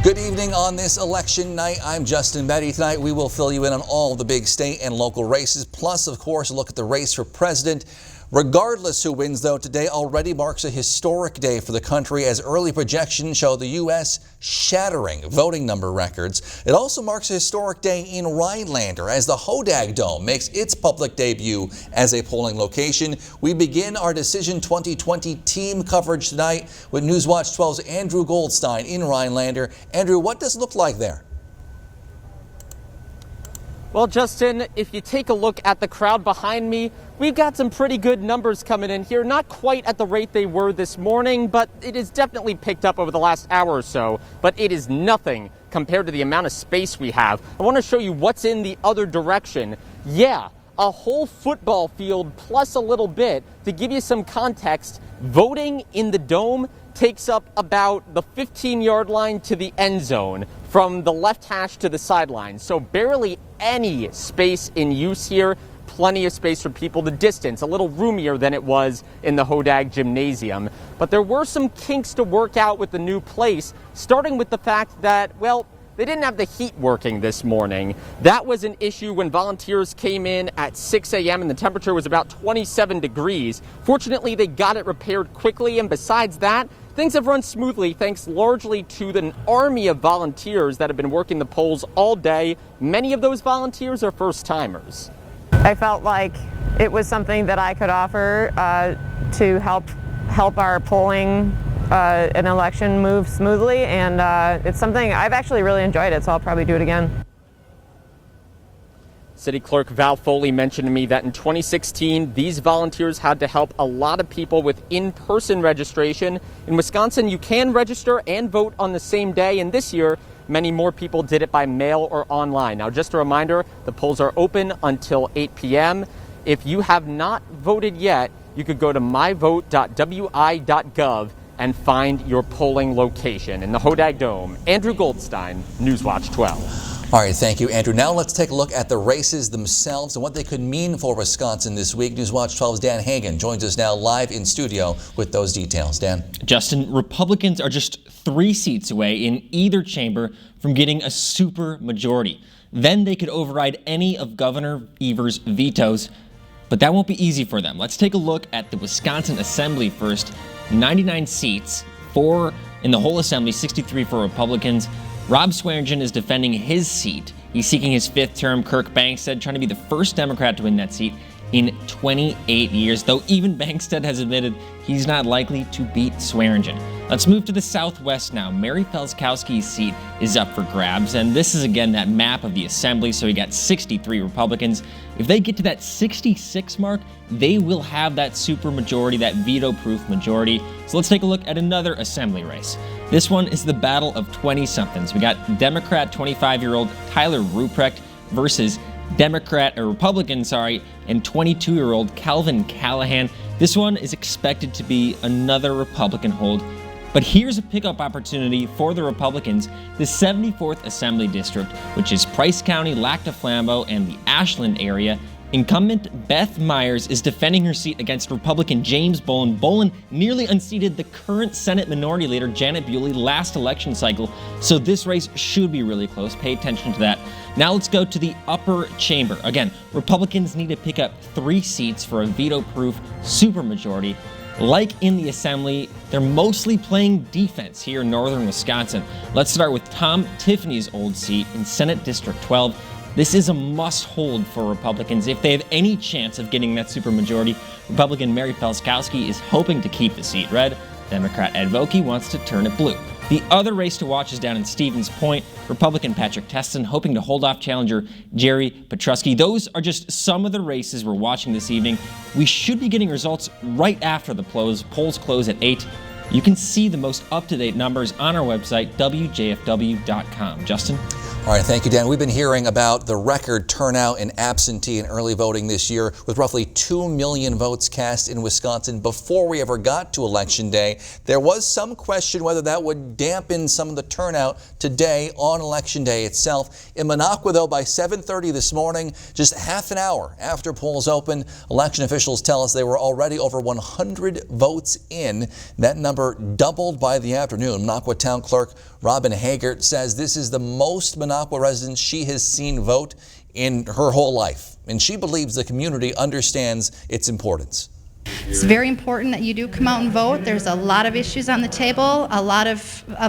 Good evening on this election night. I'm Justin Betty. Tonight we will fill you in on all the big state and local races, plus of course a look at the race for president. Regardless who wins though, today already marks a historic day for the country as early projections show the U.S. shattering voting number records. It also marks a historic day in Rhinelander as the Hodag Dome makes its public debut as a polling location. We begin our Decision 2020 team coverage tonight with Newswatch 12's Andrew Goldstein in Rhinelander. Andrew, what does it look like there? Well, Justin, if you take a look at the crowd behind me, we've got some pretty good numbers coming in here. Not quite at the rate they were this morning, but it has definitely picked up over the last hour or so. But it is nothing compared to the amount of space we have. I want to show you what's in the other direction. Yeah, a whole football field plus a little bit. To give you some context, voting in the dome takes up about the 15-yard line to the end zone from the left hash to the sideline. So barely any space in use here. Plenty of space for people. The distance a little roomier than it was in the Hodag Gymnasium. But there were some kinks to work out with the new place, starting with the fact that, well, they didn't have the heat working this morning. That was an issue when volunteers came in at 6 a.m. and the temperature was about 27 degrees. Fortunately, they got it repaired quickly, and besides that, things have run smoothly thanks largely to an army of volunteers that have been working the polls all day. Many of those volunteers are first-timers. I felt like it was something that I could offer to help our polling an election move smoothly, and it's something I've actually really enjoyed it, so I'll probably do it again. City Clerk Val Foley mentioned to me that in 2016, these volunteers had to help a lot of people with in-person registration. In Wisconsin, you can register and vote on the same day, and this year, many more people did it by mail or online. Now, just a reminder, the polls are open until 8 p.m. If you have not voted yet, you could go to myvote.wi.gov and find your polling location. In the Hodag Dome, Andrew Goldstein, Newswatch 12. All right, thank you, Andrew. Now let's take a look at the races themselves and what they could mean for Wisconsin this week. Newswatch 12's Dan Hagan joins us now live in studio with those details. Dan. Justin, Republicans are just 3 seats away in either chamber from getting a super majority. Then they could override any of Governor Evers' vetoes, but that won't be easy for them. Let's take a look at the Wisconsin Assembly first. 99 seats, 4 in the whole Assembly, 63 for Republicans. Rob Swearingen is defending his seat. He's seeking his 5th term. Kirk Bangstad trying to be the first Democrat to win that seat in 28 years, though even Bangstad has admitted he's not likely to beat Swearingen. Let's move to the Southwest now. Mary Felskowski's seat is up for grabs, and this is again that map of the Assembly, so we got 63 Republicans. If they get to that 66 mark, they will have that super majority, that veto-proof majority. So let's take a look at another Assembly race. This one is the battle of 20-somethings. We got Democrat 25-year-old Tyler Ruprecht versus Republican, and 22-year-old Calvin Callahan. This one is expected to be another Republican hold. But here's a pickup opportunity for the Republicans. The 74th Assembly District, which is Price County, Lac du Flambeau, and the Ashland area. Incumbent Beth Myers is defending her seat against Republican James Bolin. Bolin nearly unseated the current Senate Minority Leader Janet Bewley last election cycle, so this race should be really close. Pay attention to that. Now let's go to the upper chamber. Again, Republicans need to pick up 3 seats for a veto-proof supermajority. Like in the Assembly, they're mostly playing defense here in northern Wisconsin. Let's start with Tom Tiffany's old seat in Senate District 12. This is a must-hold for Republicans if they have any chance of getting that supermajority. Republican Mary Felskowski is hoping to keep the seat red. Democrat Ed Vokey wants to turn it blue. The other race to watch is down in Stevens Point. Republican Patrick Teston hoping to hold off challenger Jerry Petrusky. Those are just some of the races we're watching this evening. We should be getting results right after the polls close at 8. You can see the most up-to-date numbers on our website, WJFW.com. Justin? All right, thank you, Dan. We've been hearing about the record turnout in absentee and early voting this year, with roughly 2 million votes cast in Wisconsin before we ever got to Election Day. There was some question whether that would dampen some of the turnout today on Election Day itself. In Minocqua, though, by 7:30 this morning, just half an hour after polls opened, election officials tell us they were already over 100 votes in. That number doubled by the afternoon. Minocqua Town Clerk Robin Hagert says this is the most Minocqua residents she has seen vote in her whole life, and she believes the community understands its importance. It's very important that you do come out and vote. There's a lot of issues on the table, a lot of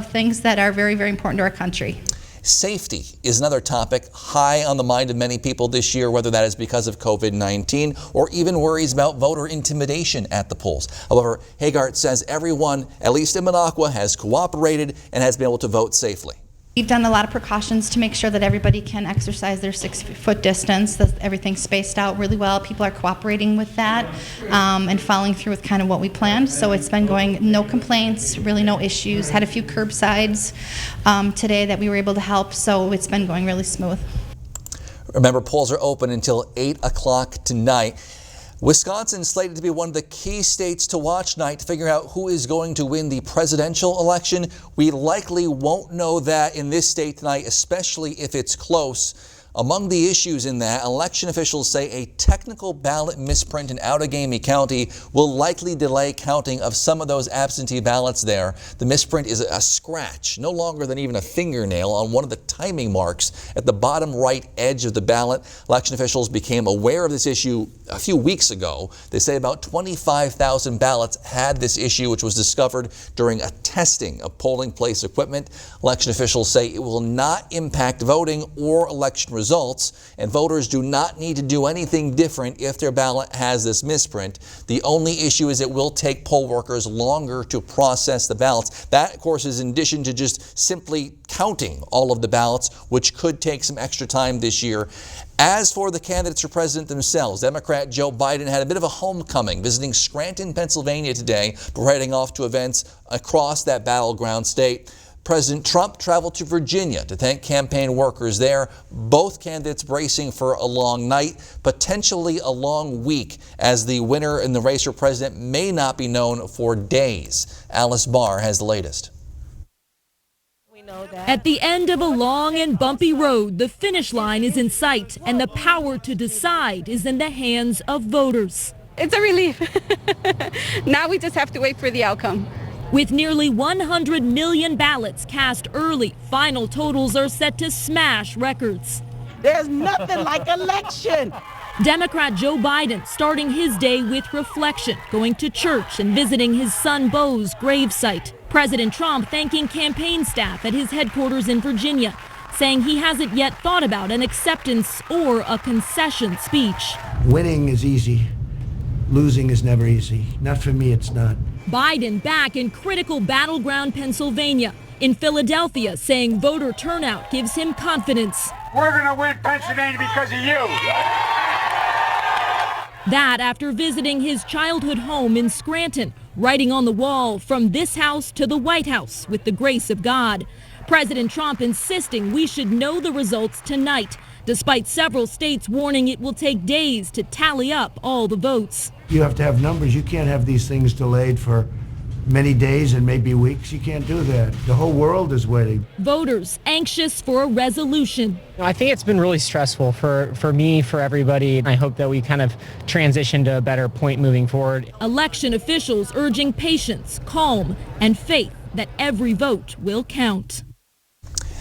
things that are very, very important to our country. Safety is another topic high on the mind of many people this year, whether that is because of COVID-19 or even worries about voter intimidation at the polls. However, Hagart says everyone, at least in Minocqua, has cooperated and has been able to vote safely. We've done a lot of precautions to make sure that everybody can exercise their 6-foot distance, that everything's spaced out really well. People are cooperating with that and following through with kind of what we planned. So it's been going, no complaints, really no issues. Had a few curbsides today that we were able to help, so it's been going really smooth. Remember, polls are open until 8 o'clock tonight. Wisconsin slated to be one of the key states to watch tonight to figure out who is going to win the presidential election. We likely won't know that in this state tonight, especially if it's close. Among the issues in that, election officials say a technical ballot misprint in Outagamie County will likely delay counting of some of those absentee ballots there. The misprint is a scratch, no longer than even a fingernail, on one of the timing marks at the bottom right edge of the ballot. Election officials became aware of this issue a few weeks ago. They say about 25,000 ballots had this issue, which was discovered during a testing of polling place equipment. Election officials say it will not impact voting or election results, and voters do not need to do anything different if their ballot has this misprint. The only issue is it will take poll workers longer to process the ballots. That, of course, is in addition to just simply counting all of the ballots, which could take some extra time this year. As for the candidates for president themselves, Democrat Joe Biden had a bit of a homecoming, visiting Scranton, Pennsylvania today, before heading off to events across that battleground state. President Trump traveled to Virginia to thank campaign workers there. Both candidates bracing for a long night, potentially a long week, as the winner in the race for president may not be known for days. Alice Barr has the latest. At the end of a long and bumpy road, the finish line is in sight, and the power to decide is in the hands of voters. It's a relief. Now we just have to wait for the outcome. With nearly 100 million ballots cast early, final totals are set to smash records. There's nothing like election. Democrat Joe Biden starting his day with reflection, going to church and visiting his son Beau's gravesite. President Trump thanking campaign staff at his headquarters in Virginia, saying he hasn't yet thought about an acceptance or a concession speech. Winning is easy. Losing is never easy. Not for me, it's not. Biden back in critical battleground Pennsylvania. In Philadelphia, saying voter turnout gives him confidence. We're going to win Pennsylvania because of you. That after visiting his childhood home in Scranton, writing on the wall, "From this house to the White House with the grace of God." President Trump insisting we should know the results tonight, despite several states warning it will take days to tally up all the votes. You have to have numbers. You can't have these things delayed for many days and maybe weeks. You can't do that. The whole world is waiting. Voters anxious for a resolution. I think it's been really stressful for me, for everybody. I hope that we kind of transition to a better point moving forward. Election officials urging patience, calm, and faith that every vote will count.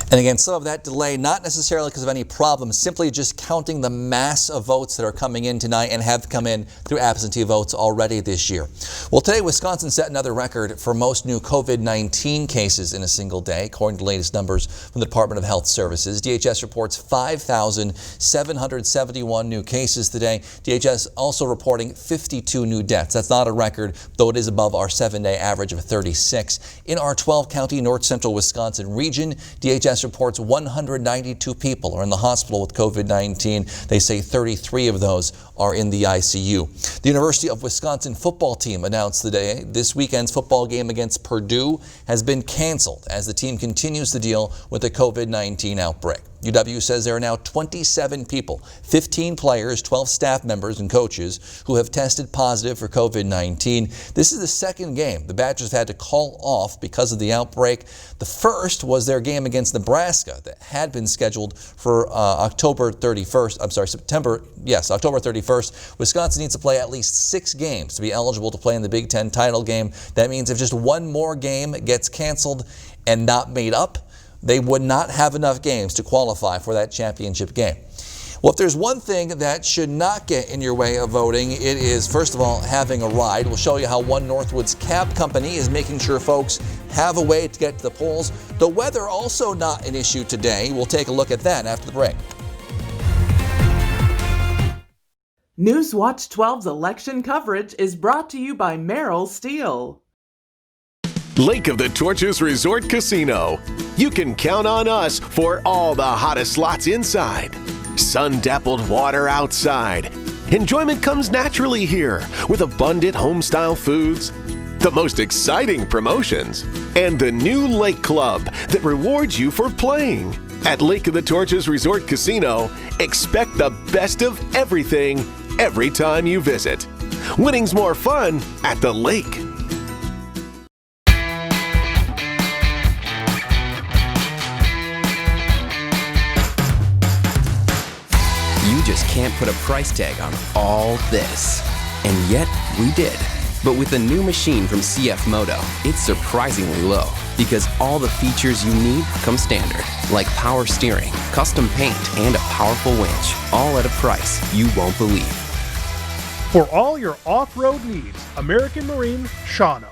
And again, some of that delay, not necessarily because of any problem, simply just counting the mass of votes that are coming in tonight and have come in through absentee votes already this year. Well, today, Wisconsin set another record for most new COVID-19 cases in a single day, according to the latest numbers from the Department of Health Services. DHS reports 5,771 new cases today. DHS also reporting 52 new deaths. That's not a record, though it is above our 7-day average of 36. In our 12-county north central Wisconsin region, DHS reports 192 people are in the hospital with COVID-19. They say 33 of those are in the ICU. The University of Wisconsin football team announced today this weekend's football game against Purdue has been canceled as the team continues to deal with the COVID-19 outbreak. UW says there are now 27 people, 15 players, 12 staff members and coaches who have tested positive for COVID-19. This is the second game the Badgers have had to call off because of the outbreak. The first was their game against Nebraska that had been scheduled for October 31st. Wisconsin needs to play at least 6 games to be eligible to play in the Big Ten title game. That means if just one more game gets canceled and not made up, they would not have enough games to qualify for that championship game. Well, if there's one thing that should not get in your way of voting, it is, first of all, having a ride. We'll show you how One Northwood's cab company is making sure folks have a way to get to the polls. The weather also not an issue today. We'll take a look at that after the break. Newswatch 12's election coverage is brought to you by Merrill Steel. Lake of the Torches Resort Casino. You can count on us for all the hottest slots inside. Sun-dappled water outside. Enjoyment comes naturally here with abundant home-style foods, the most exciting promotions, and the new Lake Club that rewards you for playing. At Lake of the Torches Resort Casino, expect the best of everything every time you visit. Winning's more fun at the lake. You just can't put a price tag on all this. And yet, we did. But with the new machine from CF Moto, it's surprisingly low because all the features you need come standard, like power steering, custom paint, and a powerful winch, all at a price you won't believe. For all your off-road needs, American Marine, Shawano.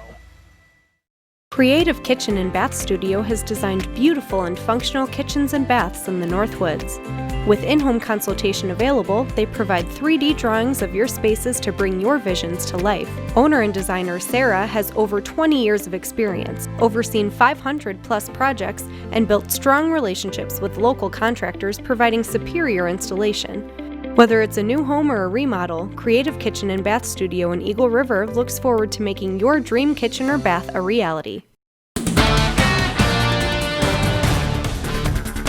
Creative Kitchen and Bath Studio has designed beautiful and functional kitchens and baths in the Northwoods. With in-home consultation available, they provide 3D drawings of your spaces to bring your visions to life. Owner and designer Sarah has over 20 years of experience, overseen 500+ projects, and built strong relationships with local contractors providing superior installation. Whether it's a new home or a remodel, Creative Kitchen and Bath Studio in Eagle River looks forward to making your dream kitchen or bath a reality.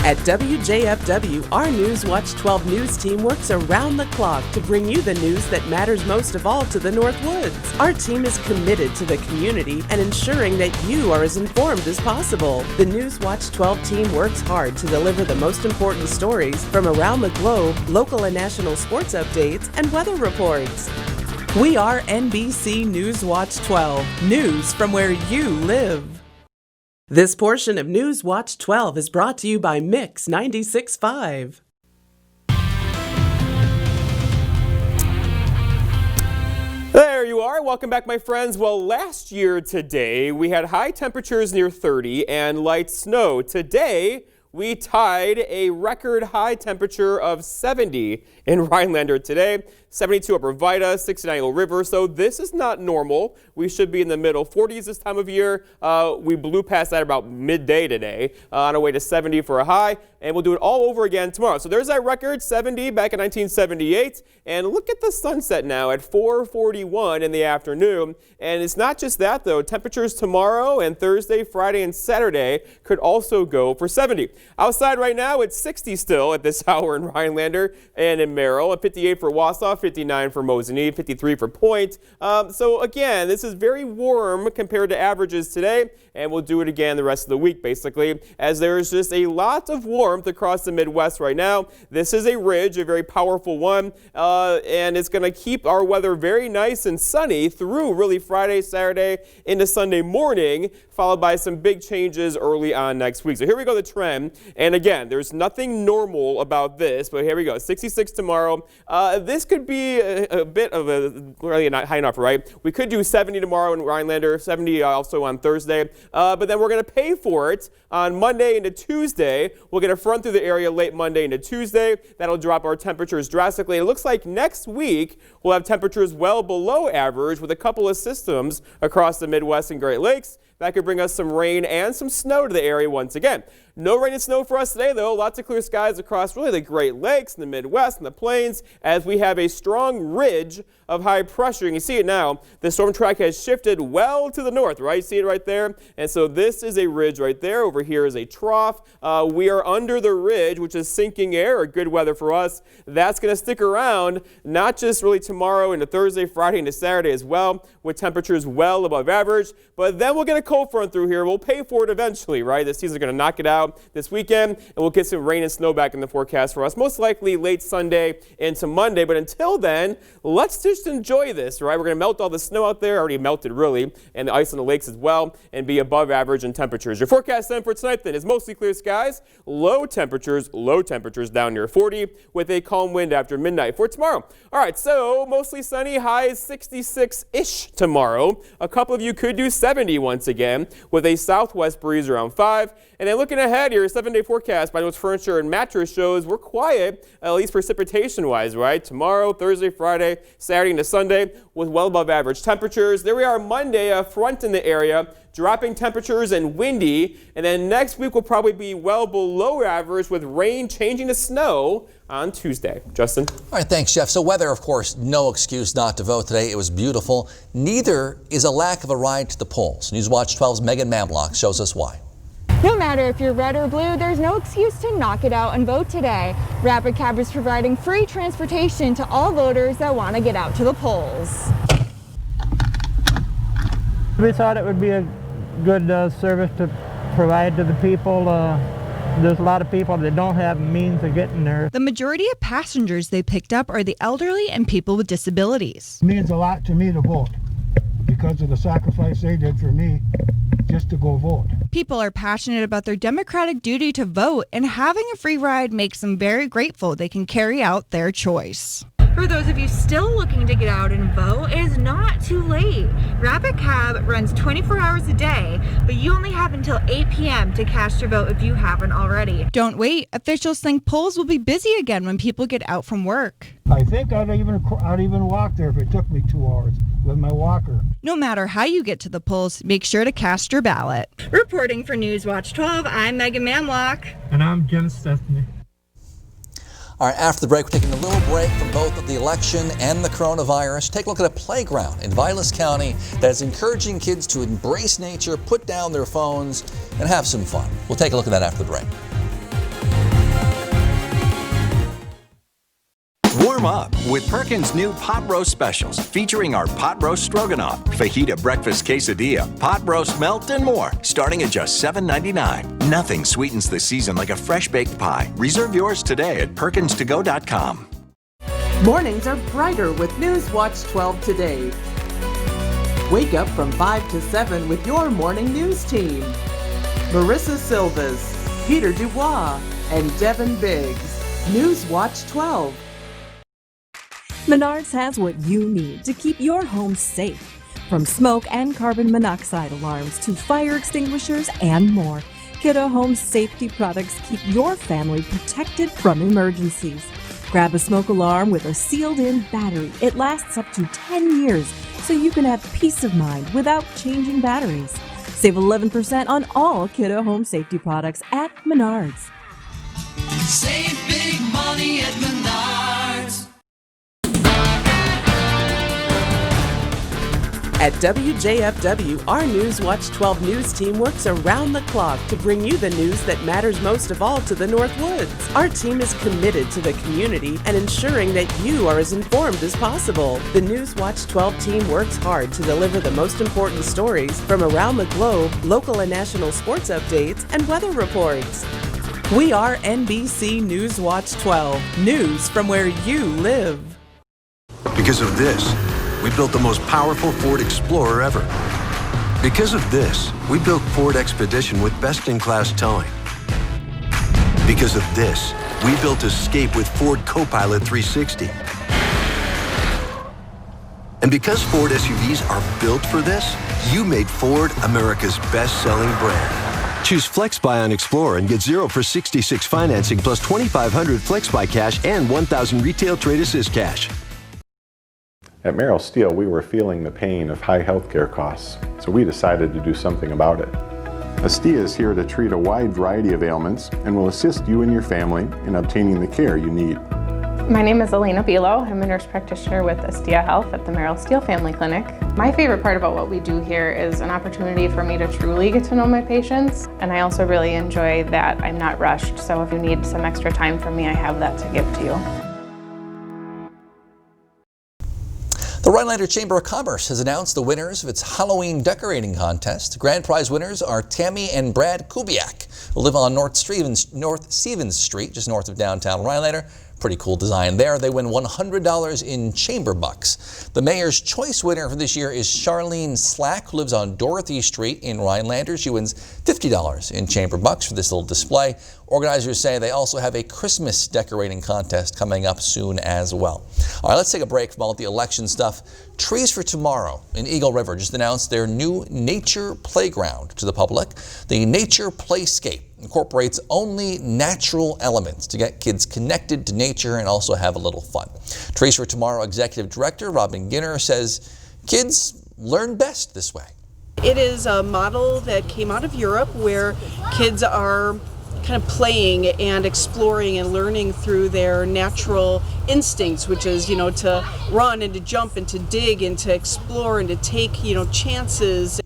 At WJFW, our Newswatch 12 news team works around the clock to bring you the news that matters most of all to the Northwoods. Our team is committed to the community and ensuring that you are as informed as possible. The Newswatch 12 team works hard to deliver the most important stories from around the globe, local and national sports updates, and weather reports. We are NBC Newswatch 12, news from where you live. This portion of Newswatch 12 is brought to you by Mix 96.5. There you are. Welcome back, my friends. Well, last year today, we had high temperatures near 30 and light snow. Today, we tied a record high temperature of 70 in Rhinelander today. 72 Upper Vida, 69 Eagle River. So this is not normal. We should be in the middle 40s this time of year. We blew past that about midday today on our way to 70 for a high, and we'll do it all over again tomorrow. So there's that record, 70 back in 1978. And look at the sunset now at 4:41 in the afternoon. And it's not just that, though. Temperatures tomorrow and Thursday, Friday, and Saturday could also go for 70. Outside right now, it's 60 still at this hour in Rhinelander and in Merrill, at 58 for Wausau, 59 for Mosinee, 53 for Point. So again, this is very warm compared to averages today, and we'll do it again the rest of the week, basically, as there's just a lot of warmth across the Midwest right now. This is a ridge, a very powerful one, and it's going to keep our weather very nice and sunny through really Friday, Saturday, into Sunday morning, followed by some big changes early on next week. So here we go, the trend. And again, there's nothing normal about this, but here we go. 66 tomorrow. This could be a bit of a, really not high enough, right? We could do 70 tomorrow in Rhinelander, 70 also on Thursday. But then we're going to pay for it on Monday into Tuesday. We'll get a front through the area late Monday into Tuesday. That'll drop our temperatures drastically. It looks like next week we'll have temperatures well below average with a couple of systems across the Midwest and Great Lakes. That could bring us some rain and some snow to the area once again. No rain and snow for us today, though. Lots of clear skies across really the Great Lakes and the Midwest and the Plains as we have a strong ridge of high pressure. You can see it now. The storm track has shifted well to the north, right? See it right there? And so this is a ridge right there. Over here is a trough. We are under the ridge, which is sinking air, or good weather for us. That's going to stick around, not just really tomorrow into Thursday, Friday, into Saturday as well, with temperatures well above average. But then we'll get a cold front through here. We'll pay for it eventually, right? The season's going to knock it out this weekend, and we'll get some rain and snow back in the forecast for us, most likely late Sunday into Monday. But until then, let's just enjoy this, right? We're going to melt all the snow out there, already melted really, and the ice on the lakes as well, and be above average in temperatures. Your forecast then for tonight then is mostly clear skies, low temperatures down near 40 with a calm wind after midnight. For tomorrow, all right, so mostly sunny, highs 66-ish tomorrow. A couple of you could do 70 once again with a southwest breeze around 5. And then looking ahead here, 7-day forecast by Most Furniture and Mattress shows we're quiet, at least precipitation-wise, right? Tomorrow, Thursday, Friday, Saturday into Sunday with well above average temperatures. There we are Monday, a front in the area, dropping temperatures and windy. And then next week will probably be well below average with rain changing to snow on Tuesday. Justin? All right, thanks, Jeff. So weather, of course, no excuse not to vote today. It was beautiful. Neither is a lack of a ride to the polls. Newswatch 12's Megan Mamlock shows us why. No matter if you're red or blue, there's no excuse to knock it out and vote today. Rapid Cab is providing free transportation to all voters that want to get out to the polls. We thought it would be a good service to provide to the people. There's a lot of people that don't have means of getting there. The majority of passengers they picked up are the elderly and people with disabilities. It means a lot to me to vote because of the sacrifice they did for me just to go vote. People are passionate about their democratic duty to vote, and having a free ride makes them very grateful they can carry out their choice. For those of you still looking to get out and vote, it is not too late. Rapid Cab runs 24 hours a day, but you only have until 8 p.m. to cast your vote if you haven't already. Don't wait. Officials think polls will be busy again when people get out from work. I think I'd even walk there if it took me 2 hours with my walker. No matter how you get to the polls, make sure to cast your ballot. Reporting for Newswatch 12, I'm Megan Mamlock. And I'm Jim Stefany. All right, after the break, we're taking a little break from both the election and the coronavirus. Take a look at a playground in Vilas County that is encouraging kids to embrace nature, put down their phones, and have some fun. We'll take a look at that after the break. Warm up with Perkins' new pot roast specials featuring our pot roast stroganoff, fajita breakfast quesadilla, pot roast melt, and more, starting at just $7.99. Nothing sweetens the season like a fresh baked pie. Reserve yours today at perkinstogo.com. Mornings are brighter with Newswatch 12 today. Wake up from 5 to 7 with your morning news team. Marissa Silvas, Peter Dubois, and Devin Biggs. Newswatch 12. Menards has what you need to keep your home safe. From smoke and carbon monoxide alarms to fire extinguishers and more, Kiddo Home safety products keep your family protected from emergencies. Grab a smoke alarm with a sealed-in battery. It lasts up to 10 years, so you can have peace of mind without changing batteries. Save 11% on all Kiddo Home safety products at Menards. Save big money at Menards. At WJFW, our Newswatch 12 news team works around the clock to bring you the news that matters most of all to the North Woods. Our team is committed to the community and ensuring that you are as informed as possible. The Newswatch 12 team works hard to deliver the most important stories from around the globe, local and national sports updates, and weather reports. We are NBC Newswatch 12, news from where you live. Because of this, we built the most powerful Ford Explorer ever. Because of this, we built Ford Expedition with best-in-class towing. Because of this, we built Escape with Ford Copilot 360. And because Ford SUVs are built for this, you made Ford America's best-selling brand. Choose FlexBuy on Explorer and get 0 for 66 financing plus $2,500 FlexBuy cash and $1,000 retail trade assist cash. At Merrill Steel, we were feeling the pain of high healthcare costs, so we decided to do something about it. Astia is here to treat a wide variety of ailments and will assist you and your family in obtaining the care you need. My name is Elena Bilo. I'm a nurse practitioner with Estia Health at the Merrill Steele Family Clinic. My favorite part about what we do here is an opportunity for me to truly get to know my patients, and I also really enjoy that I'm not rushed, so if you need some extra time from me, I have that to give to you. The Rhinelander Chamber of Commerce has announced the winners of its Halloween decorating contest. The grand prize winners are Tammy and Brad Kubiak, who live on North Stevens Street, just north of downtown Rhinelander. Pretty cool design there. They win $100 in chamber bucks. The Mayor's Choice winner for this year is Charlene Slack, who lives on Dorothy Street in Rhinelander. She wins $50 in chamber bucks for this little display. Organizers say they also have a Christmas decorating contest coming up soon as well. All right, let's take a break from all the election stuff. Trees for Tomorrow in Eagle River just announced their new nature playground to the public. The Nature Playscape incorporates only natural elements to get kids connected to nature and also have a little fun. Trees for Tomorrow Executive Director Robin Ginner says kids learn best this way. It is a model that came out of Europe where kids are kind of playing and exploring and learning through their natural instincts, which is, to run and to jump and to dig and to explore and to take, chances.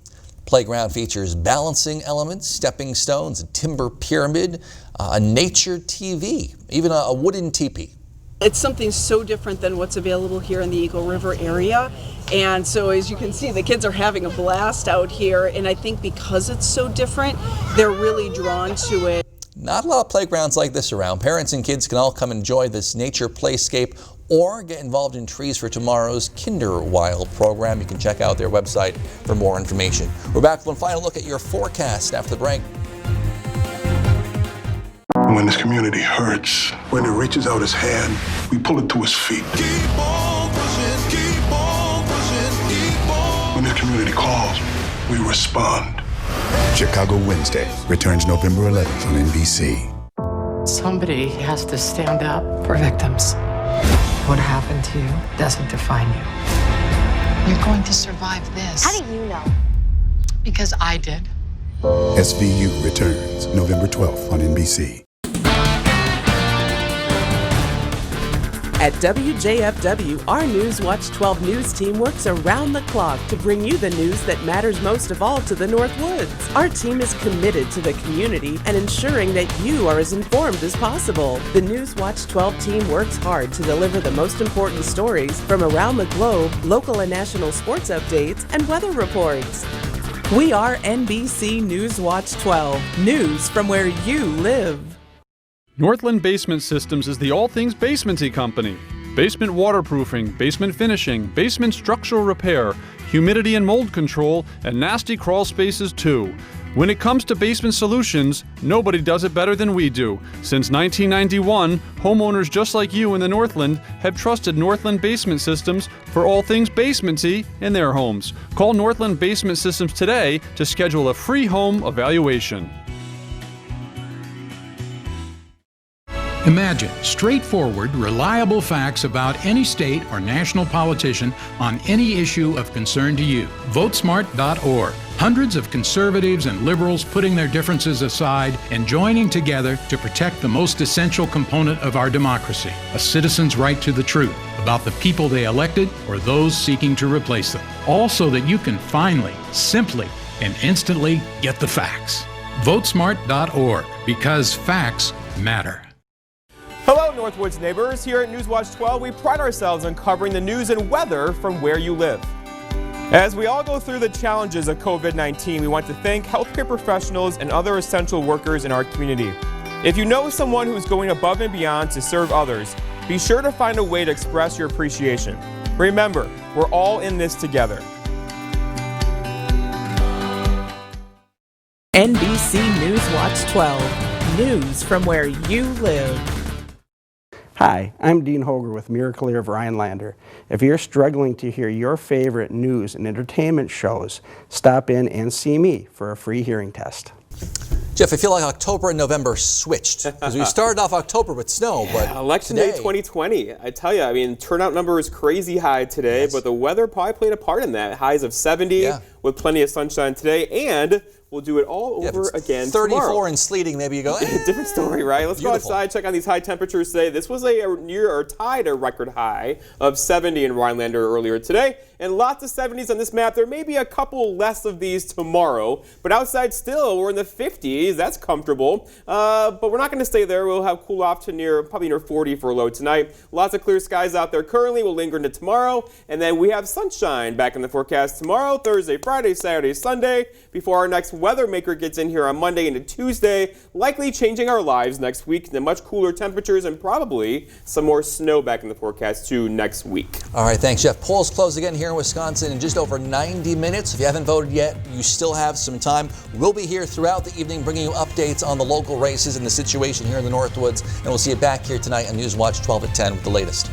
Playground features balancing elements, stepping stones, a timber pyramid, a nature TV, even a wooden teepee. It's something so different than what's available here in the Eagle River area. And so as you can see, the kids are having a blast out here. And I think because it's so different, they're really drawn to it. Not a lot of playgrounds like this around. Parents and kids can all come enjoy this Nature Playscape or get involved in Trees for Tomorrow's Kinderwild program. You can check out their website for more information. We're back with one final look at your forecast after the break. When this community hurts, when it reaches out its hand, we pull it to its feet. Keep on pushing, keep on pushing, keep on. When this community calls, we respond. Chicago Wednesday returns November 11th on NBC. Somebody has to stand up for victims. What happened to you doesn't define you. You're going to survive this. How do you know? Because I did. SVU returns November 12th on NBC. At WJFW, our Newswatch 12 news team works around the clock to bring you the news that matters most of all to the North Woods. Our team is committed to the community and ensuring that you are as informed as possible. The Newswatch 12 team works hard to deliver the most important stories from around the globe, local and national sports updates, and weather reports. We are NBC Newswatch 12, news from where you live. Northland Basement Systems is the all things basementy company. Basement waterproofing, basement finishing, basement structural repair, humidity and mold control, and nasty crawl spaces too. When it comes to basement solutions, nobody does it better than we do. Since 1991, homeowners just like you in the Northland have trusted Northland Basement Systems for all things basementy in their homes. Call Northland Basement Systems today to schedule a free home evaluation. Imagine straightforward, reliable facts about any state or national politician on any issue of concern to you. VoteSmart.org. Hundreds of conservatives and liberals putting their differences aside and joining together to protect the most essential component of our democracy, a citizen's right to the truth about the people they elected or those seeking to replace them. All so that you can finally, simply, and instantly get the facts. VoteSmart.org, because facts matter. Hello, Northwoods neighbors. Here at Newswatch 12, we pride ourselves on covering the news and weather from where you live. As we all go through the challenges of COVID-19, we want to thank healthcare professionals and other essential workers in our community. If you know someone who's going above and beyond to serve others, be sure to find a way to express your appreciation. Remember, we're all in this together. NBC Newswatch 12, news from where you live. Hi, I'm Dean Hoger with Miracle of Rhinelander. If you're struggling to hear your favorite news and entertainment shows, stop in and see me for a free hearing test. Jeff, I feel like October and November switched because we started off October with snow, but Election Day 2020, I tell you, I mean, turnout number is crazy high today, but the weather probably played a part in that. Highs of 70 with plenty of sunshine today, and we'll do it all over again 34 tomorrow. and sleeting, maybe you go, different story, right? Let's Beautiful. go outside, check on these high temperatures today. This was tied a record high of 70 in Rhinelander earlier today. And lots of 70s on this map. There may be a couple less of these tomorrow, but outside still, we're in the 50s. That's comfortable. But we're not going to stay there. We'll have cool off to probably near 40 for a low tonight. Lots of clear skies out there currently. We'll linger into tomorrow. And then we have sunshine back in the forecast tomorrow, Thursday, Friday, Saturday, Sunday, before our next weather maker gets in here on Monday into Tuesday, likely changing our lives next week. The much cooler temperatures and probably some more snow back in the forecast too next week. All right, thanks, Jeff. Polls close again here in Wisconsin in just over 90 minutes. If you haven't voted yet, you still have some time. We'll be here throughout the evening bringing you updates on the local races and the situation here in the Northwoods, and we'll see you back here tonight on News Watch 12 at 10 with the latest.